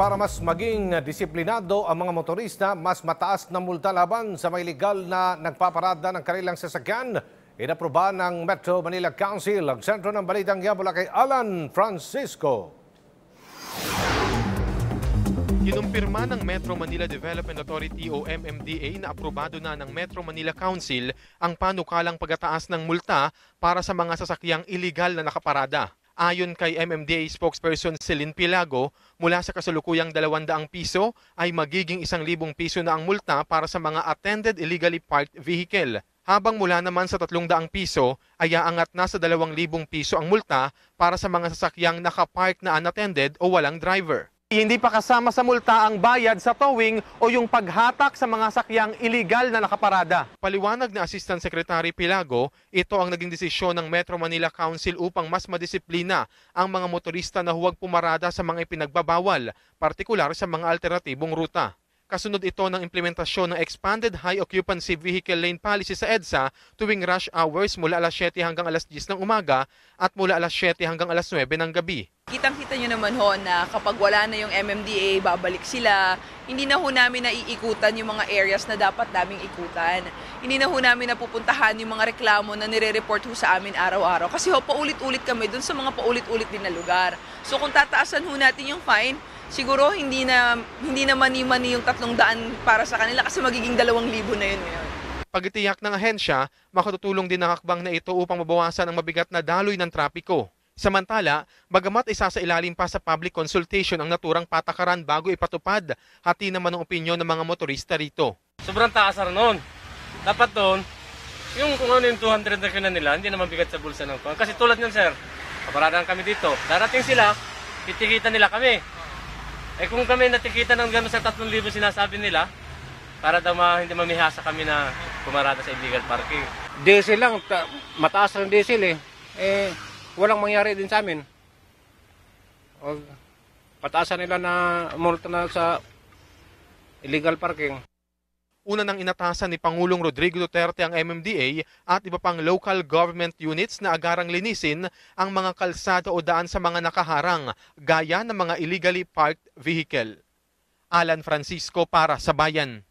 Para mas maging disiplinado ang mga motorista, mas mataas na multa laban sa mga iligal na nagpaparada ng kanilang sasakyan. Inaproba ng Metro Manila Council. Ang sentro ng balitang yan mula kay Alan Francisco. Kinumpirma ng Metro Manila Development Authority o MMDA na aprobado na ng Metro Manila Council ang panukalang pagtataas ng multa para sa mga sasakyang iligal na nakaparada. Ayon kay MMDA spokesperson Celine Pilago, mula sa kasalukuyang 200 piso ay magiging 1,000 piso na ang multa para sa mga attended illegally parked vehicle. Habang mula naman sa 300 piso ay aangat na sa 2,000 piso ang multa para sa mga sasakyang nakapark na unattended o walang driver. Hindi pa kasama sa multa ang bayad sa towing o yung paghatak sa mga sakyang iligal na nakaparada. Paliwanag na Assistant Secretary Pilago, ito ang naging desisyon ng Metro Manila Council upang mas madisiplina ang mga motorista na huwag pumarada sa mga ipinagbabawal, partikular sa mga alternatibong ruta. Kasunod ito ng implementasyon ng Expanded High Occupancy Vehicle Lane Policy sa EDSA tuwing rush hours mula alas 7 hanggang alas 10 ng umaga at mula alas 7 hanggang alas 9 ng gabi. Kitang-kita nyo naman ho na kapag wala na yung MMDA, babalik sila. Hindi na ho namin naiikutan yung mga areas na dapat naming ikutan. Hindi na ho namin napupuntahan yung mga reklamo na nire-report ho sa amin araw-araw. Kasi ho, paulit-ulit kami dun sa mga paulit-ulit din na lugar. So kung tataasan ho natin yung fine, siguro hindi na mani-mani yung 300 para sa kanila kasi magiging 2,000 na yun ngayon. Pagitiyak ng ahensya, makatutulong din ang hakbang na ito upang mabawasan ang mabigat na daloy ng trapiko. Samantala, bagamat isa sa ilalim pa sa public consultation ang naturang patakaran bago ipatupad, hati naman ang opinyon ng mga motorista rito. Sobrang taas na noon. Dapat doon, yung kung ano yung 200 na kinan nila, hindi naman bigat sa bulsa ng kuwan. Kasi tulad nun sir, kaparadaan kami dito. Darating sila, titikita nila kami. Eh kung kami natikita ng gano'n sa 3,000 sinasabi nila, para daw hindi mamihasa kami na pumarada sa illegal parking. Diesel lang, mataas ang diesel walang mangyari din sa amin. O, pataasan nila na multa na sa illegal parking. Una nang inatasan ni Pangulong Rodrigo Duterte ang MMDA at iba pang local government units na agarang linisin ang mga kalsada o daan sa mga nakaharang, gaya ng mga illegally parked vehicle. Alan Francisco para sa Bayan.